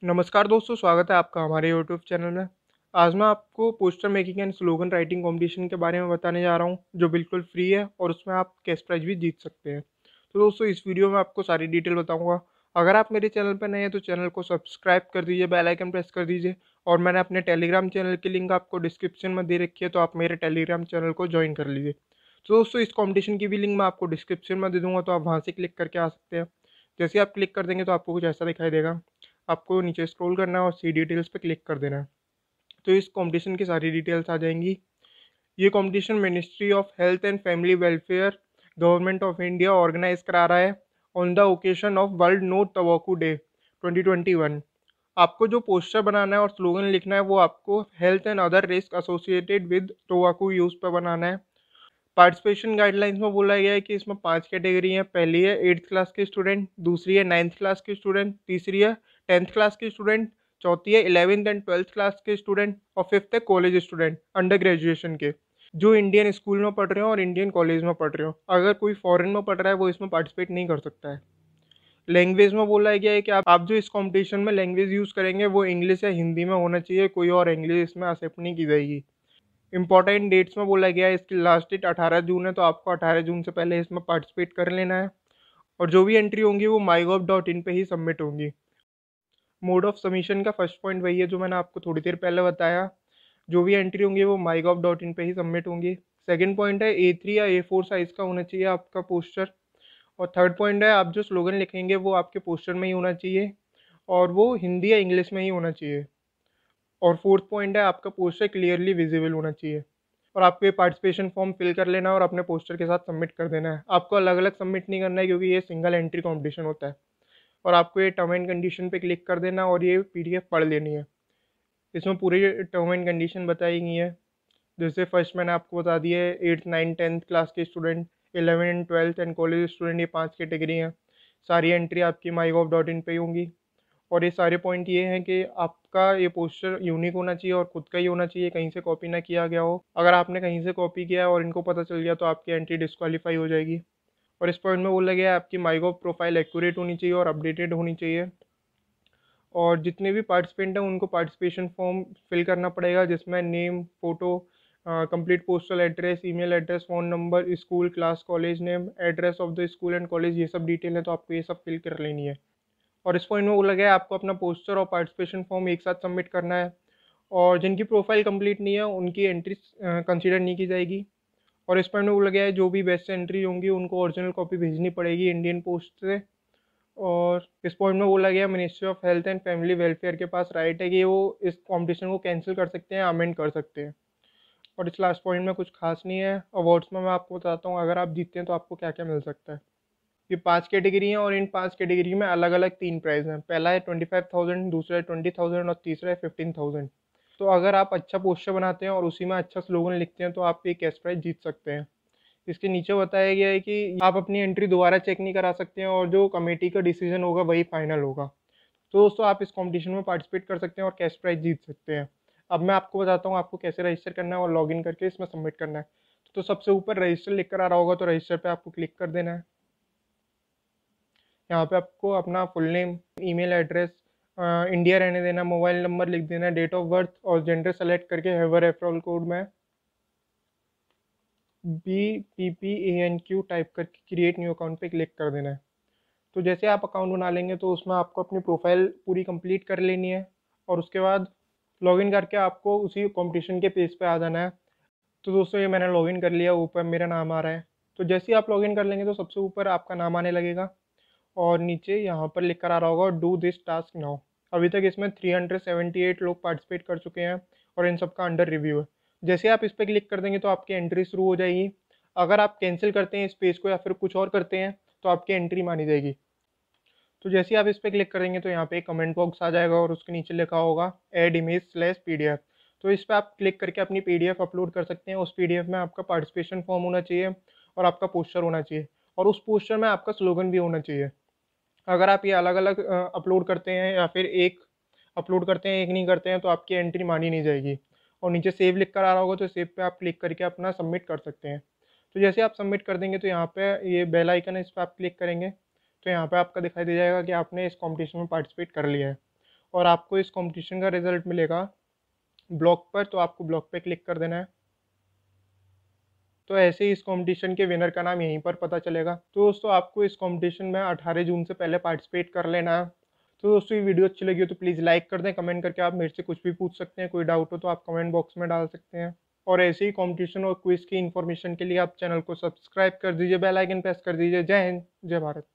नमस्कार दोस्तों, स्वागत है आपका हमारे यूट्यूब चैनल में। आज मैं आपको poster making and slogan writing competition के बारे में बताने जा रहा हूँ, जो बिल्कुल फ्री है और उसमें आप कैश प्राइज़ भी जीत सकते हैं। तो दोस्तों, इस वीडियो में आपको सारी डिटेल बताऊँगा। अगर आप मेरे चैनल पर नए हैं तो चैनल को सब्सक्राइब कर दीजिए, बेल आइकन प्रेस कर दीजिए और मैंने अपने टेलीग्राम चैनल की लिंक आपको डिस्क्रिप्शन में दे रखी है, तो आप मेरे टेलीग्राम चैनल को ज्वाइन कर लीजिए। तो दोस्तों, इस कॉम्पिटिशन की भी लिंक मैं आपको डिस्क्रिप्शन में दे दूँगा, तो आप वहाँ से क्लिक करके आ सकते हैं। जैसे ही आप क्लिक कर देंगे तो आपको कुछ ऐसा दिखाई देगा। आपको नीचे स्क्रॉल करना है और सी डिटेल्स पे क्लिक कर देना है। तो इस कॉम्पिटिशन की सारी डिटेल्स आ जाएंगी। ये competition ministry of health and family welfare government of India organise करा रहा है on the occasion of world no tobacco day 2021। आपको जो पोस्टर बनाना है और स्लोगन लिखना है वो आपको health and other risk associated with tobacco use पर बनाना है। पार्टिसिपेशन गाइडलाइंस में बोला गया है कि इसमें 5 कैटेगरी हैं। पहली है 8th क्लास के स्टूडेंट, दूसरी है 9th क्लास के स्टूडेंट, तीसरी है 10th क्लास के स्टूडेंट, चौथी है 11th एंड 12th क्लास के स्टूडेंट और 5th है कॉलेज स्टूडेंट अंडर ग्रेजुएशन के, जो इंडियन स्कूल में पढ़ रहे हो और इंडियन कॉलेज में पढ़ रहे हो। अगर कोई फॉरेन में पढ़ रहा है वो इसमें पार्टिसिपेट नहीं कर सकता है। लैंग्वेज में बोला गया है कि आप जो इस कॉम्पिटिशन में लैंग्वेज यूज़ करेंगे वो इंग्लिश या हिंदी में होना चाहिए, कोई और इंग्लिश इसमें एक्सेप्ट नहीं की जाएगी। इंपॉर्टेंट डेट्स में बोला गया है, इसकी लास्ट डेट 18 जून है, तो आपको 18 जून से पहले इसमें पार्टिसिपेट कर लेना है। और जो भी एंट्री होंगी वो mygov.in पे ही सबमिट होंगी। मोड ऑफ सबमिशन का फर्स्ट पॉइंट वही है जो मैंने आपको थोड़ी देर पहले बताया। जो भी एंट्री होंगी वो mygov.in पे ही सबमिट होंगी। सेकंड पॉइंट है A3 या A4 साइज़ का होना चाहिए आपका पोस्टर। और थर्ड पॉइंट है, आप जो स्लोगन लिखेंगे वो आपके पोस्टर में ही होना चाहिए और वो हिंदी या इंग्लिश में ही होना चाहिए। और फोर्थ पॉइंट है, आपका पोस्टर क्लियरली विजिबल होना चाहिए। और आपको ये पार्टिसिपेशन फॉर्म फिल कर लेना है और अपने पोस्टर के साथ सबमिट कर देना है। आपको अलग अलग सबमिट नहीं करना है क्योंकि ये सिंगल एंट्री कंपटीशन होता है। और आपको ये टर्म एंड कंडीशन पे क्लिक कर देना और ये पीडीएफ पढ़ लेनी है। इसमें पूरी टर्म एंड कंडीशन बताई गई है। जैसे फर्स्ट मैंने आपको बता दिया है, 8th 9th 10th क्लास के student, 11 and 12th and college student, ये 5 कैटेगरी हैं। सारी एंट्री आपकी mygov.in पे ही होंगी। और ये सारे पॉइंट ये हैं कि आपका ये पोस्टर यूनिक होना चाहिए और खुद का ही होना चाहिए, कहीं से कॉपी ना किया गया हो। अगर आपने कहीं से कॉपी किया है और इनको पता चल गया तो आपकी एंट्री डिस्क्वालीफाई हो जाएगी। और इस पॉइंट में बोला गया है आपकी माईगॉव प्रोफाइल एक्यूरेट होनी चाहिए और अपडेटेड होनी चाहिए। और जितने भी पार्टिसिपेंट हैं उनको पार्टिसिपेशन फॉर्म फिल करना पड़ेगा, जिसमें name, photo, complete postal address, email address, phone number, school, class, college name, address of the school and college, ये सब डिटेल है, तो आपको ये सब फिल कर लेनी है। और इस पॉइंट में बोला गया है आपको अपना पोस्टर और पार्टिसिपेशन फॉर्म एक साथ सबमिट करना है। और जिनकी प्रोफाइल कंप्लीट नहीं है उनकी एंट्री कंसीडर नहीं की जाएगी। और इस पॉइंट में बोला गया है जो भी बेस्ट एंट्री होंगी उनको ओरिजिनल कॉपी भेजनी पड़ेगी इंडियन पोस्ट से। और इस पॉइंट में बोला गया ministry of health and family welfare के पास राइट है कि वो इस कॉम्पिटिशन को कैंसिल कर सकते हैं, अमेंड कर सकते हैं। और इस लास्ट पॉइंट में कुछ खास नहीं है। अवार्ड्स में मैं आपको बताता हूँ, अगर आप जीतते हैं तो आपको क्या क्या मिल सकता है। ये 5 कैटेगरी हैं और इन 5 कैटेगरी में अलग अलग 3 प्राइज़ हैं। पहला है 25,000, दूसरा है 20,000 और तीसरा है 15,000। तो अगर आप अच्छा पोस्टर बनाते हैं और उसी में अच्छा स्लोगन लिखते हैं तो आप ये कैश प्राइज़ जीत सकते हैं। इसके नीचे बताया गया है कि आप अपनी एंट्री दोबारा चेक नहीं करा सकते हैं और जो कमेटी का डिसीजन होगा वही फाइनल होगा। तो दोस्तों, आप इस कॉम्पिटिशन में पार्टिसिपेट कर सकते हैं और कैश प्राइज़ जीत सकते हैं। अब मैं आपको बताता हूँ आपको कैसे रजिस्टर करना है और लॉगिन करके इसमें सबमिट करना है। तो सबसे ऊपर रजिस्टर लिख कर आ रहा होगा, तो रजिस्टर पे आपको क्लिक कर देना है। यहाँ पे आपको अपना full name, email address, India रहने देना, मोबाइल नंबर लिख देना, डेट ऑफ बर्थ और जेंडर सेलेक्ट करके हैवर रेफरल कोड में BPPANQ टाइप करके क्रिएट न्यू अकाउंट पे क्लिक कर देना है। तो जैसे आप अकाउंट बना लेंगे तो उसमें आपको अपनी प्रोफाइल पूरी कंप्लीट कर लेनी है और उसके बाद लॉगिन करके आपको उसी कंपटीशन के पेज पे आ जाना है। तो दोस्तों, ये मैंने लॉगिन कर लिया, ऊपर मेरा नाम आ रहा है। तो जैसे ही आप लॉगिन कर लेंगे तो सबसे ऊपर आपका नाम आने लगेगा और नीचे यहाँ पर लिख कर आ रहा होगा डू दिस टास्क नाउ। अभी तक इसमें 378 लोग पार्टिसिपेट कर चुके हैं और इन सबका अंडर रिव्यू है। जैसे आप इस पर क्लिक कर देंगे तो आपकी एंट्री शुरू हो जाएगी। अगर आप कैंसिल करते हैं इस पेज को या फिर कुछ और करते हैं तो आपकी एंट्री मानी जाएगी। तो जैसे ही आप इस पर क्लिक करेंगे तो यहाँ पे एक कमेंट बॉक्स आ जाएगा और उसके नीचे लिखा होगा ऐड इमेज स्लैश PDF। तो इस पर आप क्लिक करके अपनी PDF अपलोड कर सकते हैं। उस PDF में आपका पार्टिसिपेशन फॉर्म होना चाहिए और आपका पोस्टर होना चाहिए और उस पोस्टर में आपका स्लोगन भी होना चाहिए। अगर आप ये अलग अलग अपलोड करते हैं या फिर एक अपलोड करते हैं एक नहीं करते हैं तो आपकी एंट्री मानी नहीं जाएगी। और नीचे सेव लिख कर आ रहा होगा तो सेव पे आप क्लिक करके अपना सबमिट कर सकते हैं। तो जैसे आप सबमिट कर देंगे तो यहाँ पे ये बेल आइकन है, इस पर आप क्लिक करेंगे तो यहाँ पे आपका दिखाई दे जाएगा कि आपने इस कंपटीशन में पार्टिसिपेट कर लिया है। और आपको इस कंपटीशन का रिजल्ट मिलेगा ब्लॉग पर, तो आपको ब्लॉग पे क्लिक कर देना है। तो ऐसे ही इस कंपटीशन के विनर का नाम यहीं पर पता चलेगा। तो दोस्तों आपको इस कंपटीशन में 18 जून से पहले पार्टिसिपेट कर लेना है। तो दोस्तों ये वीडियो अच्छी लगी हो तो प्लीज़ लाइक कर दें, कमेंट करके आप मेरे से कुछ भी पूछ सकते हैं, कोई डाउट हो तो आप कमेंट बॉक्स में डाल सकते हैं। और ऐसे ही कंपटीशन और क्विज की इन्फॉर्मेशन के लिए आप चैनल को सब्सक्राइब कर दीजिए, बेल आइकन प्रेस कर दीजिए। जय हिंद, जय भारत।